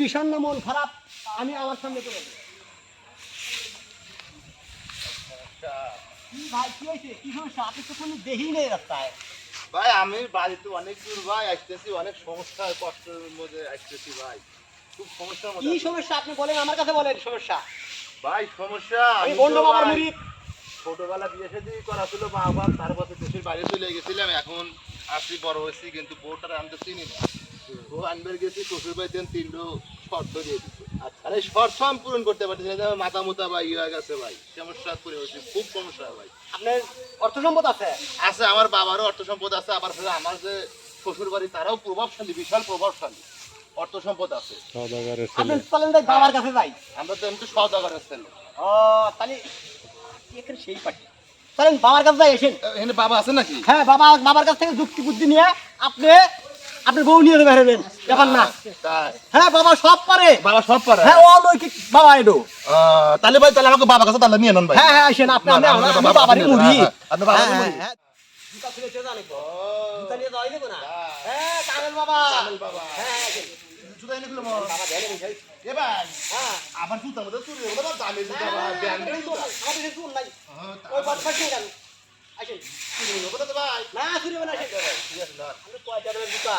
বিষণ্ণ মন খারাপ আমি আমার সামনে করে ভাই কি হয়েছে কি সমস্যা আপনি তো কোনো দেখি নেই রাস্তায় ভাই আমি বাড়িতে অনেক দূর ভাই আসতেছি অনেক সমস্যা কষ্টের মধ্যে আসতেছি ভাই খুব সমস্যার মধ্যে কি সমস্যা আপনি বলেন আমার কাছে বলেন সমস্যা ভাই সমস্যা আমি বন্ধু বাবার মুরিদ ছোটবেলা বিয়ে শাদী করা ছিল বাবা তারপর দেশের বাইরে চলে গেছিলাম এখন আসছি বড় হয়েছি কিন্তু বউটার আমি তো চিনি না বউ আনবার গেছি শ্বশুর বাড়িতে তিনটো শর্ত দিয়ে দিচ্ছে আর এই শর্ত আমি পূরণ করতে পারতেছি না মাথা মোতা ভাই ইয়ে হয়ে গেছে ভাই সমস্যা করে হয়েছে খুব সমস্যা ভাই আপনার অর্থ সম্পদ আছে আছে আমার বাবারও অর্থ সম্পদ আছে আবার আমার যে শ্বশুর বাড়ি তারাও প্রভাবশালী বিশাল প্রভাবশালী অর্থ সম্পদ আছে আপনি চলেন যাই বাবার কাছে যাই আমরা তো এমনি সওদাগরের ছেলে ও তাহলে এখানে সেই পার্টি চলেন বাবার কাছে যাই এসেন এখানে বাবা আছে নাকি হ্যাঁ বাবার কাছ থেকে যুক্তি বুদ্ধি নিয়ে আপনি আপনার বউ নিয়ে বেরোবেন ব্যাপার না তাই হ্যাঁ বাবা সব পারে বাবা সব পারে হ্যাঁ অলৌকিক বাবা এডো তাহলে ভাই তাহলে আমাকে বাবার কাছে তাহলে নিয়ে নেন ভাই হ্যাঁ হ্যাঁ আসেন আপনি না, আপনি না, বাবারই মুড়ি আপনি বাবারই মুড়ি। জুতা খুলে চেয়ে জানি জুতা নিয়ে যাওয়াই দেবো না হ্যাঁ। হ্যাঁ কামেল বাবা কামেল বাবা। হ্যাঁ আসেন। জুতা এনে দিলো বাবা ধ্যানে বসে এ ভাই হ্যাঁ আবার জুতা মধ্যে চুরি হবে না দামি জুতা ভাই ব্র্যান্ডেড জুতা আমাদের একটু নাই ওই বাদ পাশে গেল আসেন চুরি হবে না তো ভাই না চুরি হবে না আসেন ঠিক আছে না আমি কয়টা দেবেন জুতা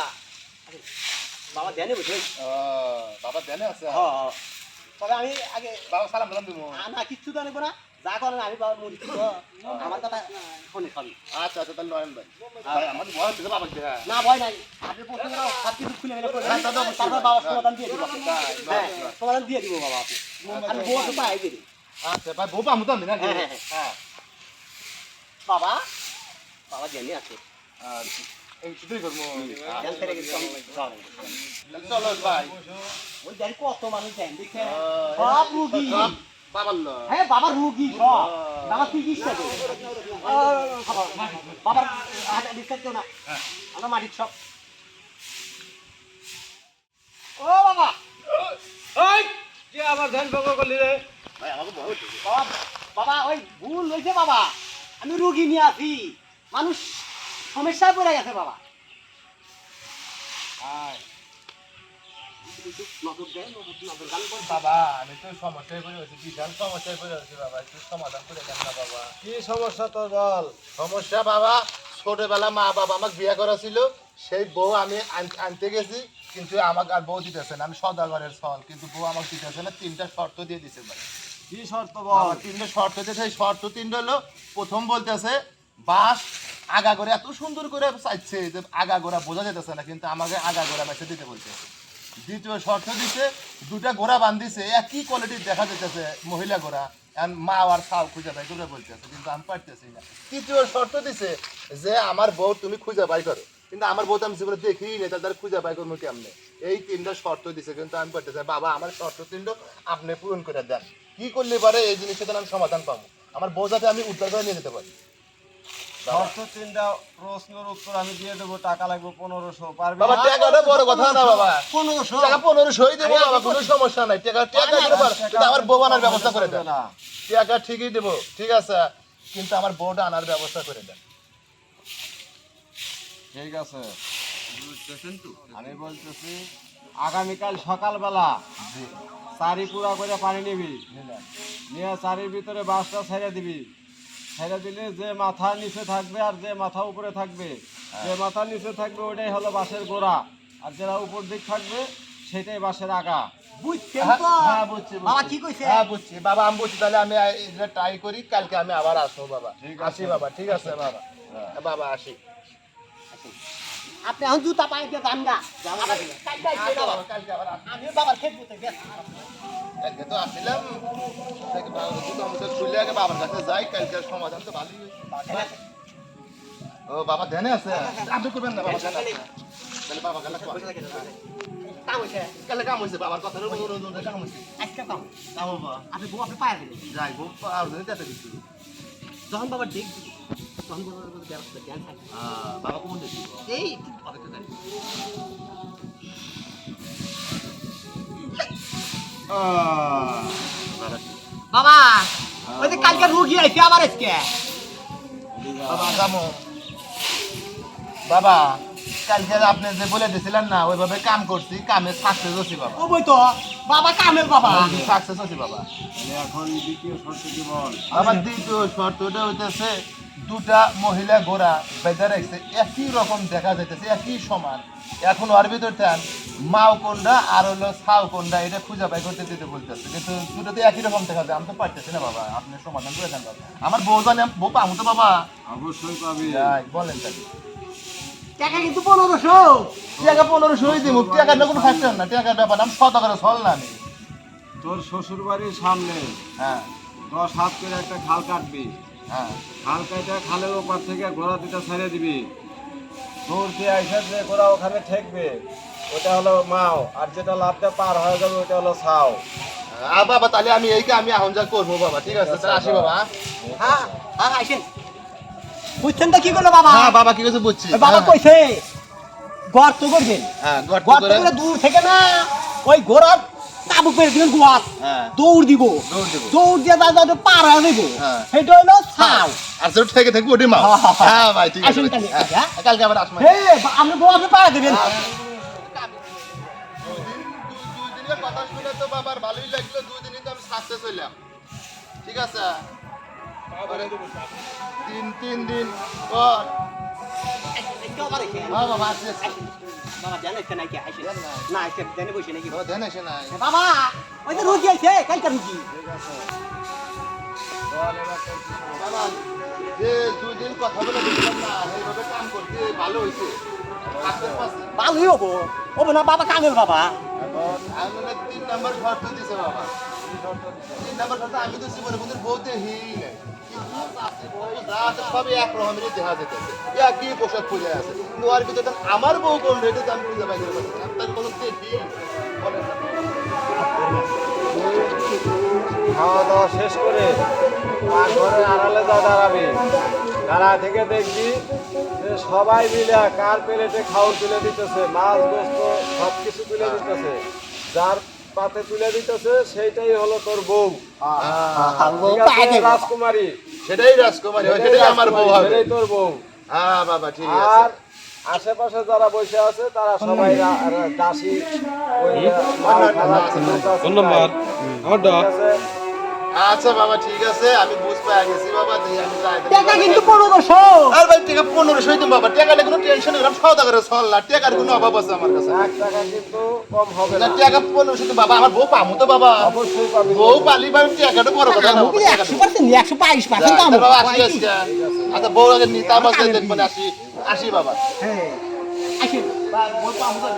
আসেন। বাবা ধ্যানে বসে বাবা দেনে আছে হ্যাঁ তবে আমি আগে বাবা সালাম দিলাম দিমু না কিচ্ছু তো নেবো না যা করেন আমি বাবার মুড়ি তো আমার কথা শুনে সবই আচ্ছা আচ্ছা তাহলে নয়ন ভাই ভাই আমার বয়স থেকে বাবা দেখা না ভয় নাই আপনি প্রথমে সব কিছু খুলে গেলে তারপর বাবা সমাধান দিয়ে দিব হ্যাঁ সমাধান দিয়ে দিব বাবা আপনি আমি বউ তো পাই দিই আচ্ছা ভাই বউ পামু তো আমি না হ্যাঁ হ্যাঁ হ্যাঁ বাবা বাবা জেনে আছে এই শুধুই করবো জ্ঞান ফেরে গেছে চলো ভাই ওই জানি কত মানুষ দেন দেখে সব রুগী বাবার হ্যাঁ বাবার রুগী সব বাবার চিকিৎসা দেয় বাবার ডিসকাস কেউ না আমরা মাটির সব ও বাবা ওই যে আবার ধ্যান ভঙ্গ করলি রে ভাই আমাকে বহুত বাবা ওই ভুল হয়েছে বাবা আমি রুগী নিয়ে আসি মানুষ সমস্যায় পড়ে গেছে বাবা বাবা আমি তো সমস্যায় পড়ে আছি বিশাল সমস্যায় পড়ে আছি বাবা একটু সমাধান করে দেন না বাবা কি সমস্যা তোর বল? সমস্যা বাবা ছোটবেলা মা বাবা আমাকে বিয়ে করা ছিল সেই বউ আমি আনতে গেছি কিন্তু আমাকে আর বউ দিতেছে না আমি সদাগরের ফল কিন্তু বউ আমাকে দিতেছে না তিনটা শর্ত দিয়ে দিছে ভাই কি শর্ত বাবা বল? তিনটা শর্ত দিয়েছে এই শর্ত তিনটা হলো প্রথম বলতেছে বাস আগা করে এত সুন্দর করে চাইছে যে আগা গোড়া বোঝা যেতেছে না কিন্তু আমাকে আগা গোড়া মেসে দিতে বলতেছে দ্বিতীয় শর্ত দিছে দুটা ঘোড়া বান্ধিছে একই কোয়ালিটির দেখা যেতেছে মহিলা ঘোড়া এখন মা আর সাও খুঁজে বাই করে বলতেছে কিন্তু আমি পারতেছি না তৃতীয় শর্ত দিছে যে আমার বউ তুমি খুঁজে বাই করো কিন্তু আমার বউ তো আমি জীবনে দেখি না তাদের খুঁজে বাই করবো কেমনে এই তিনটা শর্ত দিছে কিন্তু আমি পারতেছি না। বাবা আমার শর্ত তিনটা আপনি পূরণ করে দেন কি করলে পারে এই জিনিসটা আমি সমাধান পাবো আমার বউ যাতে আমি উদ্ধার করে নিয়ে যেতে পারি শর্ত তিনটা প্রশ্নের উত্তর আমি দিয়ে দেবো, টাকা লাগবে 1500, পারবি? বাবা টাকাটা বড় কথা না বাবা 1500 টাকা 1500 দেবো বাবা কোনো সমস্যা নাই টাকা দিতে পারো কিন্তু আমার বউ আনার ব্যবস্থা করে দেন না, টাকা ঠিকই দেবো ঠিক আছে কিন্তু আমার বউটা আনার ব্যবস্থা করে দেন ঠিক আছে। আমি বলতেছি আগামীকাল সকালবেলা চারি পুরা করে পানি নিবি, নিয়ে চারির ভিতরে বাঁশটা ছেড়ে দিবি, ছেড়ে দিলে যে মাথা নিচে থাকবে আর যে মাথা উপরে থাকবে, যে মাথা নিচে থাকবে ওটাই হলো বাঁশের গোড়া, আর যেটা উপর দিক থাকবে সেটাই বাঁশের আগা। বুঝছেন তো হ্যাঁ বুঝছি বাবা কি কইছে হ্যাঁ বুঝছি বাবা আমি বুঝছি তাহলে আমি এটা ট্রাই করি কালকে আমি আবার আসবো বাবা ঠিক আসি বাবা ঠিক আছে বাবা বাবা আসি আপনি এখন জুতা পাই দিয়ে দাম গা কালকে আবার আসি আমি বাবার খেত বুঝতে গেছি কালকে তো আসছিলাম দেখি বাবা দুটো আমাদের খুলে আগে বাবার কাছে যাই কালকে সমাধান তো ভালোই হয়েছে। ও বাবা ধ্যানে আছে আপনি করবেন না বাবা ধ্যানে আছে। তাহলে বাবা কালে কাম হইছে কালে কাম হয়েছে বাবার কথা কাম হয়েছে আজকে কাম কাম বাবা আপনি বউ আপনি পায় দিলেন যাই বউ আর যেতে দিচ্ছি যখন বাবা দেখ তখন বাবার ব্যবস্থা জ্ঞান থাকে বাবা কোন দেখি এই একটু অপেক্ষা করেন বাবা ওই যে কালকে রুগী আইছে আবার আজকে বাবা যাবো বাবা কালকে আপনি যে বলে দিয়েছিলেন না ওইভাবে কাম করছি, কামে সাকসেস হচ্ছি বাবা। ও বই তো বাবা কামের বাবা সাকসেস হচ্ছি বাবা। তাহলে এখন দ্বিতীয় শর্ত কি বল? আমার দ্বিতীয় শর্তটা হইতেছে দুটা মহিলা ঘোড়া বেঁধে রাখছে, একই রকম দেখা যাইতেছে, একই সমান। এখন ওর ভিতর টান মাও কোনটা আর হলো ছাও কোনটা এটা খুঁজে বাই করতে দিতে বলতেছে, কিন্তু দুটোতে একই রকম দেখা যায়। আমি তো পারতেছি না বাবা, আপনি সমাধান করে দেন বাবা। আমার বউ জানে, বউ পাবো তো বাবা? অবশ্যই পাবি। যাই, বলেন তাহলে। টাকা কিন্তু 1500 টাকা 1500 হয়ে দিব, টাকাটা কোনো ফ্যাক্টর না, টাকার ব্যাপার আমি 100 টাকা চল না আমি। তোর শ্বশুর বাড়ির সামনে হ্যাঁ 10 হাত করে একটা খাল কাটবি। হ্যাঁ খাল কাটে খালের ওপার থেকে ঘোড়া দুটা ছেড়ে দিবি। দূর দিয়ে আইসা যে ঘোড়া ওখানে ঠেকবে ওটা হলো মাও, আর যেটা লাফতে পার হয়ে যাবে ওটা হলো ছাও। বাবা তাহলে আমি এইকে আমি এখন যা করবো বাবা, ঠিক আছে তাহলে আসি বাবা। হ্যাঁ হ্যাঁ আইছেন বুঝছেন তো কি করলো বাবা? হ্যাঁ বাবা কি কইছে বুঝছি। ওই বাবা কইছে গর্ত করবেন, হ্যাঁ গর্ত গর্ত করে করে দূর থেকে না ওই ঘোড়ার তাবুক মেরে দিবেন গোয়াত, হ্যাঁ দৌড় দিব, দৌড় দিব। দৌড় দিয়ে যা পার হয়ে যাবো হ্যাঁ। সেটা হলো ছাও। আর সেটা থেকে থেকে ওটি মা। হ্যাঁ, হ্যাঁ, হ্যাঁ। হ্যাঁ ভাই ঠিক আছে। আসুন তাহলে, হ্যাঁ, হ্যাঁ। কালকে আবার আসবো। হে আপনি বউ আপনি পাড়া দেবেন। দুদিনের কথা শুনে তো বাবার ভালোই লাগলো, দুদিনই তো আমি সাকসেস হইলাম, ঠিক আছে। তিন দিন পর হ্যাঁ বাবা আসছি আসছি। বাবা জানাইছে নাকি আইছে না আইছে জানে বসে নাকি ও দেন এসে নাই। বাবা ওই তো রুগী আইছে কালকে রুগী বাবা যে দুদিন কথা বলে দিলাম না এইভাবে কাম করতে ভালো হইছে, সাকসেস পাচ্ছি। ভালোই হবো হবো না বাবা কামের বাবা। আমি 3 নাম্বার শর্ত দিছে বাবা। 3 নাম্বার শর্ত আমি তো জীবনে কোনদিন বলতে হিই নাই, কিন্তু চাচি বউ যা আছে সবই এক রকমেরই দেখা যেতেছে, একই পোশাক পরে আছে, কিন্তু ওর ভিতরে আমার বউ কোন রেটে আমি খুঁজে পাই না, তার কোনো দেখি বলেন না। খাওয়া দাওয়া শেষ করে আর ঘরে আড়ালে যা দাঁড়াবি, দাঁড়া থেকে দেখবি যে সবাই মিলে কার প্লেটে খাওয়া তুলে দিতেছে, মাছ গোস্ত সব কিছু তুলে দিতেছে, যার পাতে তুলে দিতেছে সেইটাই হলো তোর বউ। ঠিক আছে, রাজকুমারী সেটাই রাজকুমারী হয়, সেটাই আমার বউ হবে। সেটাই তোর বউ। হ্যাঁ বাবা ঠিক আর আছে। আশেপাশে যারা বসে আছে তারা সবাই দাসী ওই ফোন নাম্বার আচ্ছা বাবা ঠিক আছে, আমি বুঝ পাই গেছি বাবা, দেখি আমি যাই। টাকা কিন্তু 1500 আর ভাই টাকা 1500 হইতো বাবা, টাকাটা কোনো টেনশন নেই, আমি সওদা করে চল না, টাকার কোনো অভাব আছে আমার কাছে। 1 টাকা কিন্তু কম হবে না না। টাকা 1500 তো বাবা, আমার বউ পামু তো বাবা, অবশ্যই পাবি। বউ পালি ভাই, টাকাটা বড় কথা না। মুগলি 100% 122% দাম। বাবা আসি আজকে। আচ্ছা বউ আগে নিতে আমার সাথে দেখবেন, আসি বাবা। হ্যাঁ আসেন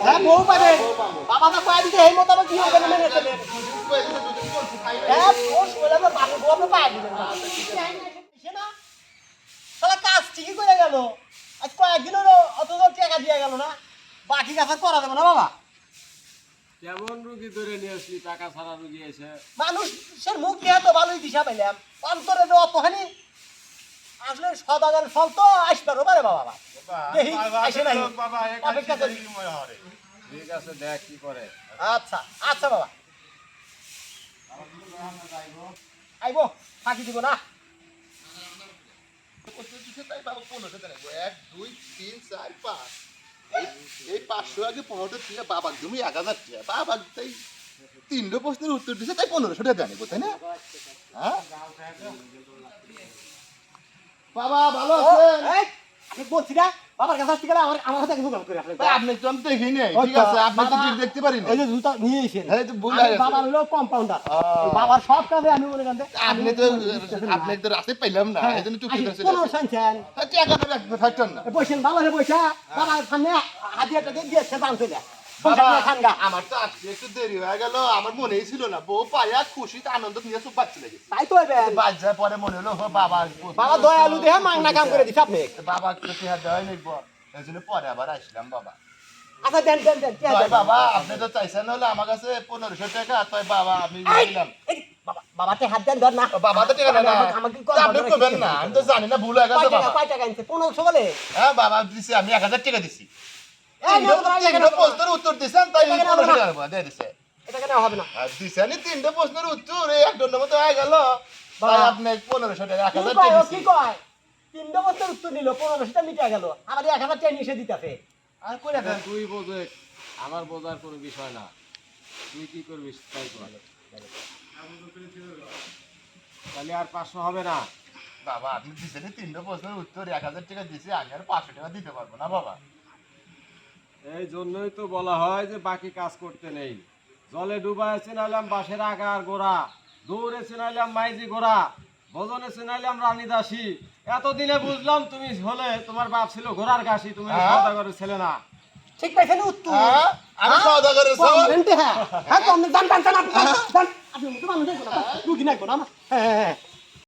হ্যাঁ বউ পাবে বাবা তো কয় দিতে এই মত কি হবে না মেনে চলে হ্যাঁ ও শুলে না বাবা বউ আপনি পায় দিবেন না সে না সারা কাজ ঠিকই করে গেল, আজ কয়েকদিন হলো অত টাকা দিয়ে গেল না, বাকি কাজ আর করা যাবে না বাবা। কেমন রুগী ধরে নিয়ে আসলি, টাকা ছাড়া রুগী এসে? মানুষের মুখ দিয়ে তো ভালোই দিশা পাইলাম, অন্তরে তো অতখানি আসলে সদাগর ফল তো আসবে পারে বাবা দেখি আসে নাই অপেক্ষা করি। ঠিক আছে, দেখ কি করে। আচ্ছা আচ্ছা বাবা আইবো ফাঁকি দিব না। তাই বাবা 1500 টাকা 1 2 3 4 5 এই 500 আগে 1500 থেকে বাবা তুমি 1000 টাকা বাবা তাই 3টা প্রশ্নের উত্তর দিছে, তাই 1500 টাকা জানি তাই না? হ্যাঁ বাবা ভালো আছেন? এই, আমি বলছি না বাবার কাছে আসতে গেলে আমার হাতে কিছু করে আপনি ভাই আপনি তো আমি দেখি নাই, ঠিক আছে আপনি তো ঠিক দেখতে পারি না। ওই যে জুতা নিয়ে এসেছেন এই তো ভুল হয়ে গেছে। বাবার হলো কম্পাউন্ডার, বাবার সব কাজে আমি মনে করেন আপনি তো রাস্তায় পাইলাম না, এই জন্য চুপ করে ছিলেন। কোনো শানছেন টাকা দেবে একটা ফ্যাক্টর না বসেন বাবা বসা বাবার সামনে হাতিয়ারটা দিয়েছে দাম চলে বাবা, বসে খানগা আমার তো আজকে একটু দেরি হয়ে গেল, আমার মনেই ছিল না, বউ পায়া খুশিতে আনন্দ নিয়ে সব বাচ্চা লেগেছে। তাই তো হইবেন বাচ্চা পরে মনে হলো বাবা বাবা দয়ালু দেহে মাংনা কাম করে দিছে আপনি। বাবা একটু টিহার দেওয়াই নেই, এই জন্য পরে আবার আসলাম বাবা। আচ্ছা দেন দেন দেন তাই বাবা আপনি তো চাইছেন হলে আমার কাছে 1500 টাকা, তাই বাবা আমি দিলাম। বাবাতে হাত দেন ধর না বাবা তো টাকা না, আমাকে আপনি করবেন না, আমি তো জানি না, ভুল হয়ে গেছে বাবা। কয় টাকা আনছে 1500 বলে হ্যাঁ বাবা দিছি, আমি 1000 টাকা দিছি। এই নেও তো টাকা তিনটা প্রশ্নের উত্তর দিছেন, তাই 1500 টাকা দিয়ে দিছে। এটা কেন হবে না আর দিছেন 3টা প্রশ্নের উত্তর, এই এক ঘন্টার মতো হয়ে গেল, তাই আপনি 1500 টাকা 1000 কি টাকা কয় ও দিছি। কি কয় 3 বছর উত্তর নিল 1500টা মিটা গেল, আমার 1000 টাকা নিয়ে এসে দিতেছে আর করে দেন তুই বোঝে, আমার বোঝার কোনো বিষয় না। তুই কি করবি তাই কর। তাহলে আর 500 হবে না। বাবা আপনি দিচ্ছেন 3টা প্রশ্নের উত্তর 1000 টাকা দিছি, আমি আর 500 টাকা দিতে পারবো না বাবা। এই জন্যই তো বলা হয় যে বাকি কাজ করতে নেই। জলে ডুবায় চিনাইলাম বাঁশের আগা আর গোড়া, দৌড়ে চিনাইলাম মাইজি গোড়া, ভোজনে চিনাইলাম রানী দাসী। এতদিনে বুঝলাম তুমি হলে তোমার বাপ ছিল ঘোড়ার ঘাসি, তুমি সওদাগরের ছেলে না। ঠিক পাইছেন উত্তর হ্যাঁ আমি সওদাগরের ছেলে। কমেন্টে হ্যাঁ হ্যাঁ কমেন্ট জান জান আপনি জান আপনি তো মানুষ দেখো না দুদিন আগে না হ্যাঁ হ্যাঁ